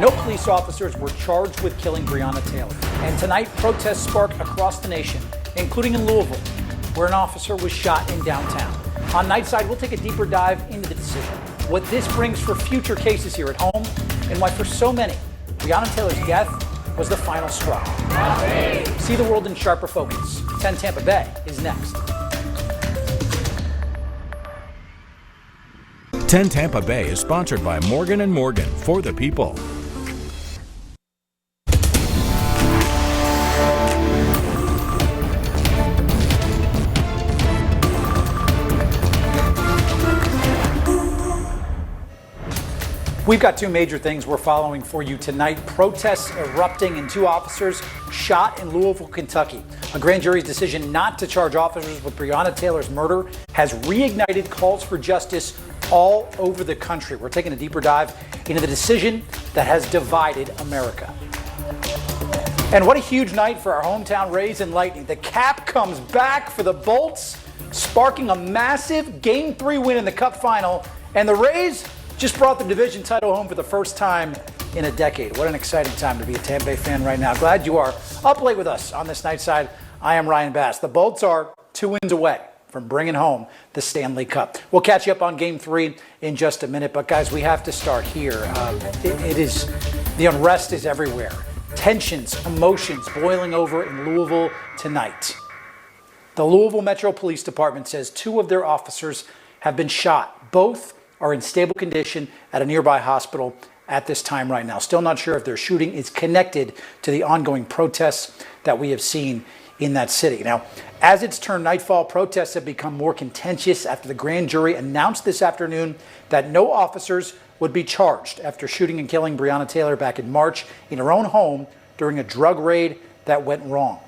No police officers were charged with killing Breonna Taylor. And tonight, protests sparked across the nation, including in Louisville, where an officer was shot in downtown. On Nightside, we'll take a deeper dive into the decision, what this brings for future cases here at home, and why for so many, Breonna Taylor's death was the final straw. See the world in sharper focus. 10 Tampa Bay is next. 10 Tampa Bay is sponsored by Morgan & Morgan, for the people. We've got two major things we're following for you tonight. Protests erupting and two officers shot in Louisville, Kentucky. A grand jury's decision not to charge officers with Breonna Taylor's murder has reignited calls for justice all over the country. We're taking a deeper dive into the decision that has divided America. And what a huge night for our hometown Rays and Lightning. The cap comes back for the Bolts, sparking a massive Game 3 win in the Cup final. And the Rays just brought the division title home for the first time in a decade. What an exciting time to be a Tampa Bay fan right now. Glad you are up late with us on this Nightside. I am Ryan Bass. The Bolts are 2 wins away from bringing home the Stanley Cup. We'll catch you up on Game 3 in just a minute, but guys, we have to start here. The unrest is everywhere. Tensions, emotions boiling over in Louisville tonight. The Louisville Metro Police Department says 2 of their officers have been shot. Both are in stable condition at a nearby hospital at this time right now. Still not sure if their shooting is connected to the ongoing protests that we have seen in that city. Now, as it's turned nightfall, protests have become more contentious after the grand jury announced this afternoon that no officers would be charged after shooting and killing Breonna Taylor back in March in her own home during a drug raid that went wrong.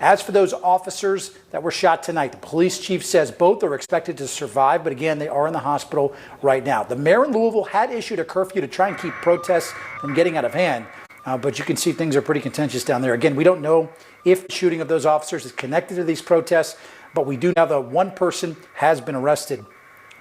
As for those officers that were shot tonight, the police chief says both are expected to survive, but again, they are in the hospital right now. The mayor in Louisville had issued a curfew to try and keep protests from getting out of hand, but you can see things are pretty contentious down there. Again, we don't know if the shooting of those officers is connected to these protests, but we do know that one person has been arrested.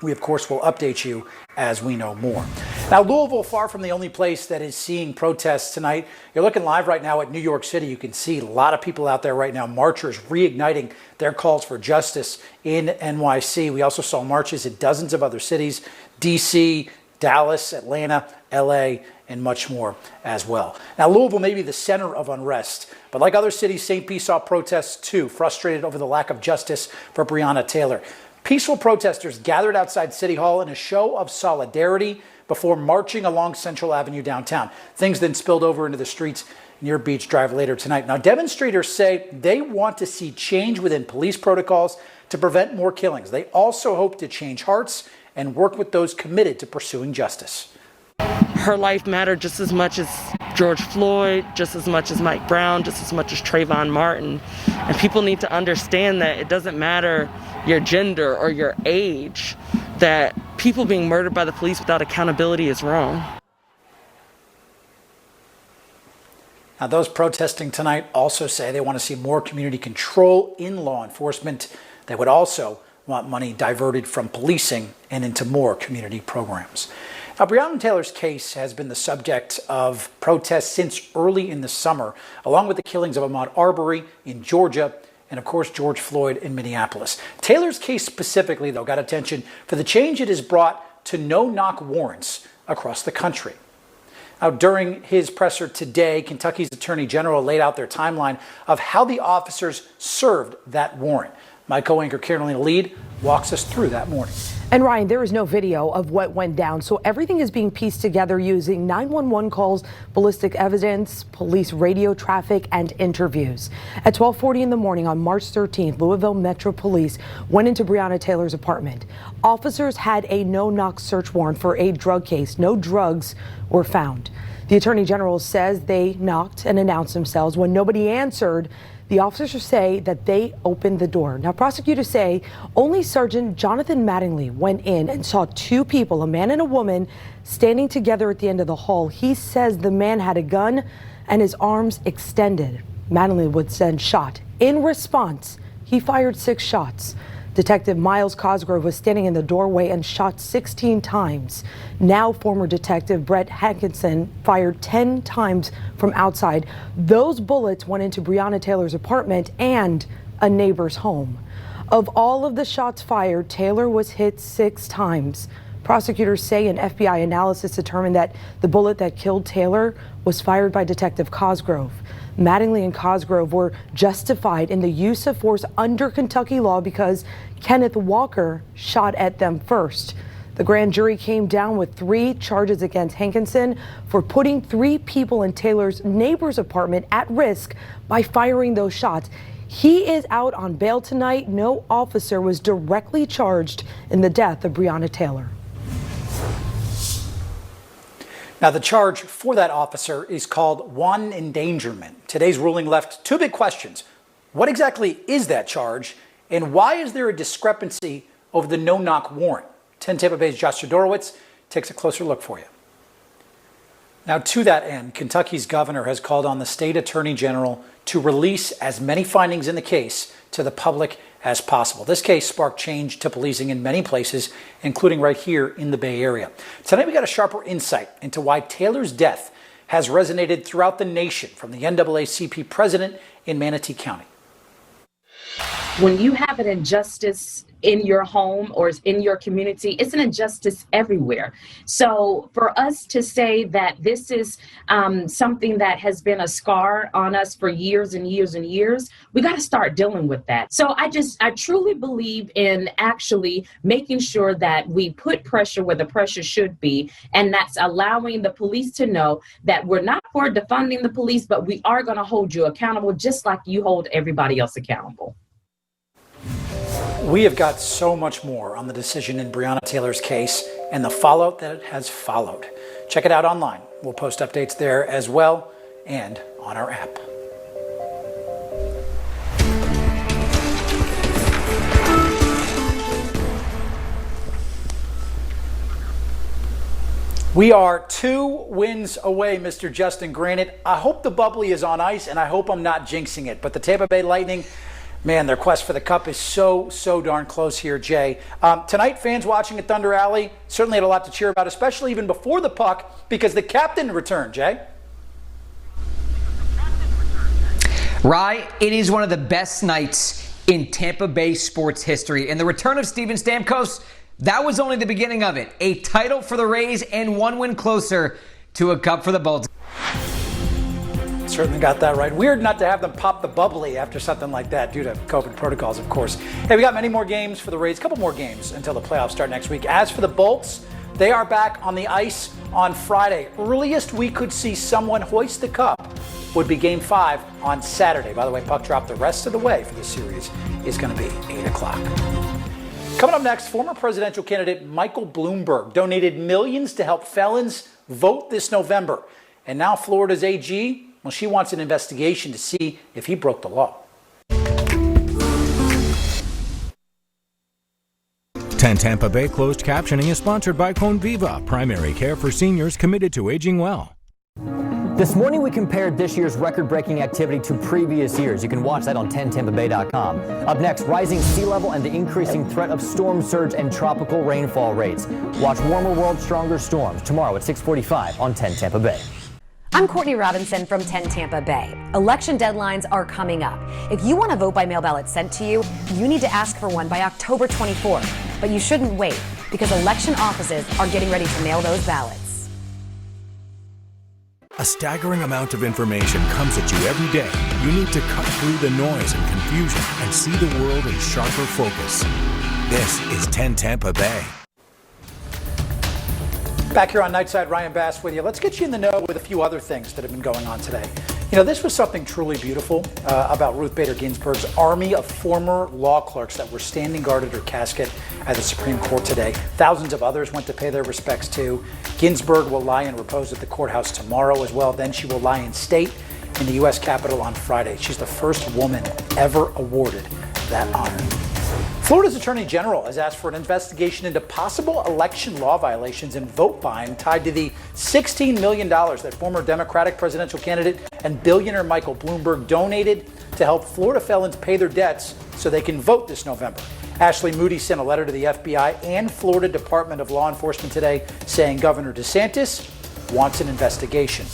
We, of course, will update you as we know more. Now, Louisville, far from the only place that is seeing protests tonight. You're looking live right now at New York City. You can see a lot of people out there right now, marchers reigniting their calls for justice in NYC. We also saw marches in dozens of other cities, D.C., Dallas, Atlanta, L.A., and much more as well. Now, Louisville may be the center of unrest, but like other cities, St. Pete saw protests too, frustrated over the lack of justice for Breonna Taylor. Peaceful protesters gathered outside City Hall in a show of solidarity before marching along Central Avenue downtown. Things then spilled over into the streets near Beach Drive later tonight. Now, demonstrators say they want to see change within police protocols to prevent more killings. They also hope to change hearts and work with those committed to pursuing justice. Her life mattered just as much as George Floyd, just as much as Mike Brown, just as much as Trayvon Martin. And people need to understand that it doesn't matter your gender or your age, that people being murdered by the police without accountability is wrong. Now, those protesting tonight also say they want to see more community control in law enforcement. They would also want money diverted from policing and into more community programs. Now, Breonna Taylor's case has been the subject of protests since early in the summer, along with the killings of Ahmaud Arbery in Georgia and, of course, George Floyd in Minneapolis. Taylor's case specifically, though, got attention for the change it has brought to no-knock warrants across the country. Now, during his presser today, Kentucky's Attorney General laid out their timeline of how the officers served that warrant. My co-anchor Carolina Lead walks us through that morning. And Ryan, there is no video of what went down, so everything is being pieced together using 911 calls, ballistic evidence, police radio traffic, and interviews. At 12:40 in the morning on March 13th, Louisville Metro Police went into Breonna Taylor's apartment. Officers had a no-knock search warrant for a drug case. No drugs were found. The Attorney General says they knocked and announced themselves. When nobody answered, the officers say that they opened the door. Now, prosecutors say only Sergeant Jonathan Mattingly went in and saw 2 people, a man and a woman, standing together at the end of the hall. He says the man had a gun and his arms extended. Mattingly was then shot. In response, he fired 6 shots. Detective Miles Cosgrove was standing in the doorway and shot 16 times. Now former Detective Brett Hankinson fired 10 times from outside. Those bullets went into Breonna Taylor's apartment and a neighbor's home. Of all of the shots fired, Taylor was hit 6 times. Prosecutors say an FBI analysis determined that the bullet that killed Taylor was fired by Detective Cosgrove. Mattingly and Cosgrove were justified in the use of force under Kentucky law because Kenneth Walker shot at them first. The grand jury came down with 3 charges against Hankinson for putting 3 people in Taylor's neighbor's apartment at risk by firing those shots. He is out on bail tonight. No officer was directly charged in the death of Breonna Taylor. Now, the charge for that officer is called wanton endangerment. Today's ruling left 2 big questions. What exactly is that charge, and why is there a discrepancy over the no-knock warrant? 10 Tampa Bay's Josh Sidorowicz takes a closer look for you. Now, to that end, Kentucky's governor has called on the state attorney general to release as many findings in the case to the public as possible. This case sparked change to policing in many places, including right here in the Bay Area. Tonight, we got a sharper insight into why Taylor's death has resonated throughout the nation, from the NAACP president in Manatee County. When you have an injustice in your home or in your community, it's an injustice everywhere. So for us to say that this is something that has been a scar on us for years and years and years, we got to start dealing with that. So I truly believe in actually making sure that we put pressure where the pressure should be, and that's allowing the police to know that we're not for defunding the police, but we are going to hold you accountable just like you hold everybody else accountable. We have got so much more on the decision in Breonna Taylor's case and the fallout that it has followed. Check it out online. We'll post updates there as well and on our app. We are 2 wins away, Mr. Justin Granite. I hope the bubbly is on ice, and I hope I'm not jinxing it. But the Tampa Bay Lightning, man, their quest for the cup is so darn close here, Jay. Tonight, fans watching at Thunder Alley certainly had a lot to cheer about, especially even before the puck, because the captain returned, Jay. Rye, it is one of the best nights in Tampa Bay sports history. And the return of Steven Stamkos, that was only the beginning of it. A title for the Rays and 1 win closer to a cup for the Bolts. Certainly got that right. Weird not to have them pop the bubbly after something like that due to COVID protocols, of course. Hey, we got many more games for the Rays, a couple more games until the playoffs start next week. As for the Bolts, they are back on the ice on Friday. Earliest we could see someone hoist the cup would be Game 5 on Saturday. By the way, puck drop the rest of the way for the series is going to be 8 o'clock. Coming up next, former presidential candidate Michael Bloomberg donated millions to help felons vote this November. And now Florida's AG, well, she wants an investigation to see if he broke the law. 10 Tampa Bay closed captioning is sponsored by Conviva, primary care for seniors committed to aging well. This morning we compared this year's record-breaking activity to previous years. You can watch that on 10tampabay.com. Up next, rising sea level and the increasing threat of storm surge and tropical rainfall rates. Watch Warmer World, Stronger Storms tomorrow at 6:45 on 10 Tampa Bay. I'm Courtney Robinson from 10 Tampa Bay. Election deadlines are coming up. If you want a vote by mail ballot sent to you, you need to ask for one by October 24th. But you shouldn't wait, because election offices are getting ready to mail those ballots. A staggering amount of information comes at you every day. You need to cut through the noise and confusion and see the world in sharper focus. This is 10 Tampa Bay. Back here on Nightside, Ryan Bass with you. Let's get you in the know with a few other things that have been going on today. You know, this was something truly beautiful about Ruth Bader Ginsburg's army of former law clerks that were standing guard at her casket at the Supreme Court today. Thousands of others went to pay their respects too. Ginsburg will lie in repose at the courthouse tomorrow as well. Then she will lie in state in the U.S. Capitol on Friday. She's the first woman ever awarded that honor. Florida's Attorney General has asked for an investigation into possible election law violations and vote buying tied to the $16 million that former Democratic presidential candidate and billionaire Michael Bloomberg donated to help Florida felons pay their debts so they can vote this November. Ashley Moody sent a letter to the FBI and Florida Department of Law Enforcement today saying Governor DeSantis wants an investigation.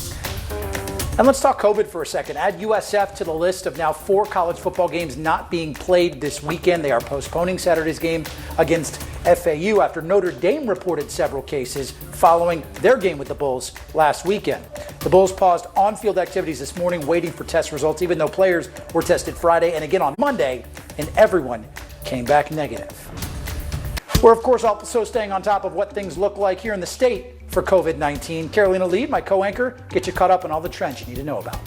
And let's talk COVID for a second. Add USF to the list of now 4 college football games not being played this weekend. They are postponing Saturday's game against FAU after Notre Dame reported several cases following their game with the Bulls last weekend. The Bulls paused on-field activities this morning waiting for test results, even though players were tested Friday and again on Monday, and everyone came back negative. We're, of course, also staying on top of what things look like here in the state for COVID-19. Carolina Lee, my co-anchor, get you caught up on all the trends you need to know about.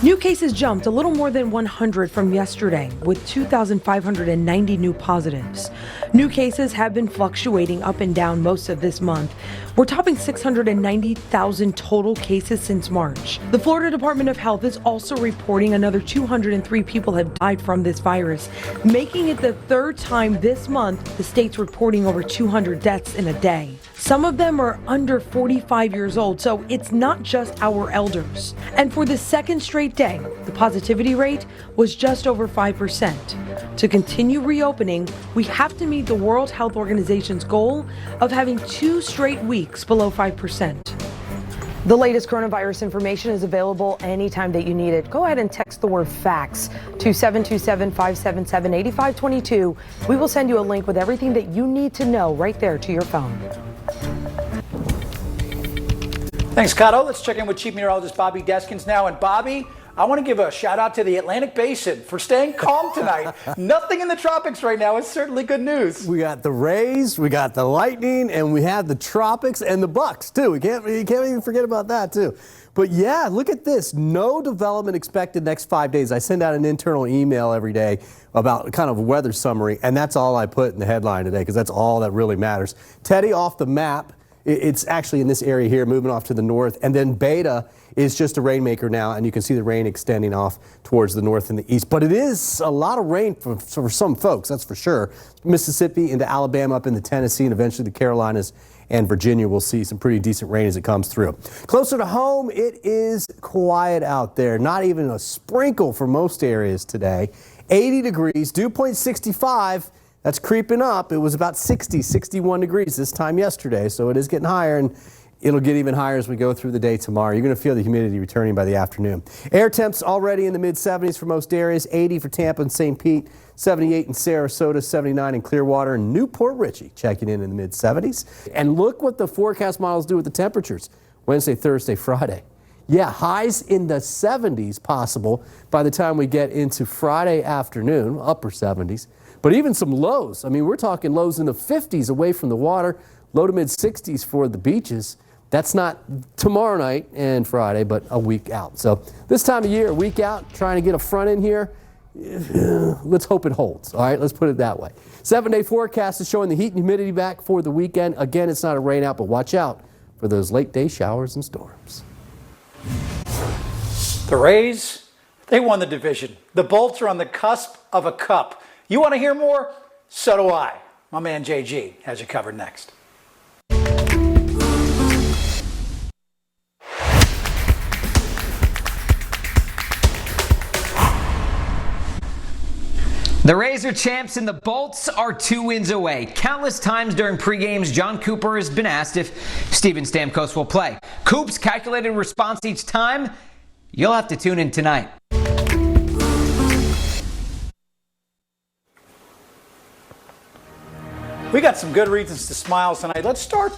New cases jumped a little more than 100 from yesterday, with 2,590 new positives. New cases have been fluctuating up and down most of this month. We're topping 690,000 total cases since March. The Florida Department of Health is also reporting another 203 people have died from this virus, making it the 3rd time this month the state's reporting over 200 deaths in a day. Some of them are under 45 years old, so it's not just our elders. And for the 2nd straight day, the positivity rate was just over 5%. To continue reopening, we have to meet the World Health Organization's goal of having 2 straight weeks below 5%. The latest coronavirus information is available anytime that you need it. Go ahead and text the word FACTS to 727-577-8522. We will send you a link with everything that you need to know right there to your phone. Thanks, Kato. Let's check in with Chief Meteorologist Bobby Deskins now. And Bobby, I want to give a shout out to the Atlantic Basin for staying calm tonight. Nothing in the tropics right now is certainly good news. We got the rays, we got the lightning, and we have the tropics and the bucks too. You can't even forget about that too. But yeah, look at this. No development expected next 5 days. I send out an internal email every day about kind of a weather summary, and that's all I put in the headline today because that's all that really matters. Teddy off the map. It's actually in this area here, moving off to the north. And then Beta is just a rainmaker now, and you can see the rain extending off towards the north and the east. But it is a lot of rain for some folks, that's for sure. Mississippi into Alabama, up into Tennessee, and eventually the Carolinas and Virginia will see some pretty decent rain as it comes through. Closer to home, it is quiet out there. Not even a sprinkle for most areas today. 80 degrees, dew point 65. That's creeping up. It was about 60, 61 degrees this time yesterday, so it is getting higher, and it'll get even higher as we go through the day tomorrow. You're going to feel the humidity returning by the afternoon. Air temps already in the mid-70s for most areas, 80 for Tampa and St. Pete, 78 in Sarasota, 79 in Clearwater, and Newport Richey checking in the mid-70s. And look what the forecast models do with the temperatures. Wednesday, Thursday, Friday. Yeah, highs in the 70s possible by the time we get into Friday afternoon, upper 70s. But even some lows. I mean, we're talking lows in the 50s away from the water, low to mid 60s for the beaches. That's not tomorrow night and Friday, but a week out. So this time of year, a week out, trying to get a front in here, let's hope it holds. All right, let's put it that way. 7-day forecast is showing the heat and humidity back for the weekend. Again, it's not a rain out, but watch out for those late day showers and storms. The Rays, they won the division. The Bolts are on the cusp of a cup. You want to hear more? So do I. My man JG has you covered next. The Rays are champs and the Bolts are 2 wins away. Countless times during pre-games, John Cooper has been asked if Steven Stamkos will play. Coop's calculated response each time, you'll have to tune in tonight. We got some good reasons to smile tonight. Let's start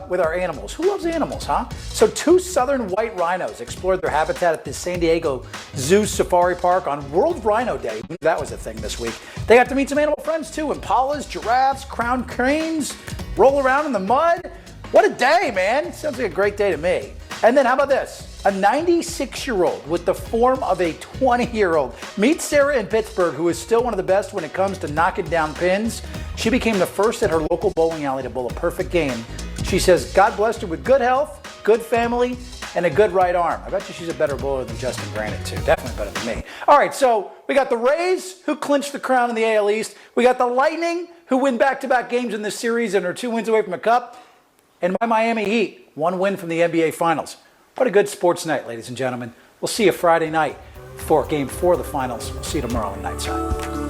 with our animals. Who loves animals, huh? So 2 southern white rhinos explored their habitat at the San Diego Zoo Safari Park on World Rhino Day. That was a thing this week. They got to meet some animal friends too. Impalas, giraffes, crowned cranes, roll around in the mud. What a day, man. Sounds like a great day to me. And then how about this? A 96-year-old with the form of a 20-year-old. Meet Sarah in Pittsburgh, who is still one of the best when it comes to knocking down pins. She became the first at her local bowling alley to bowl a perfect game. She says God blessed her with good health, good family, and a good right arm. I bet you she's a better bowler than Justin Granite, too. Definitely better than me. All right, so we got the Rays, who clinched the crown in the AL East. We got the Lightning, who win back-to-back games in this series and are 2 wins away from a cup. And my Miami Heat, 1 win from the NBA Finals. What a good sports night, ladies and gentlemen. We'll see you Friday night for Game 4 of the Finals. We'll see you tomorrow on Nightside.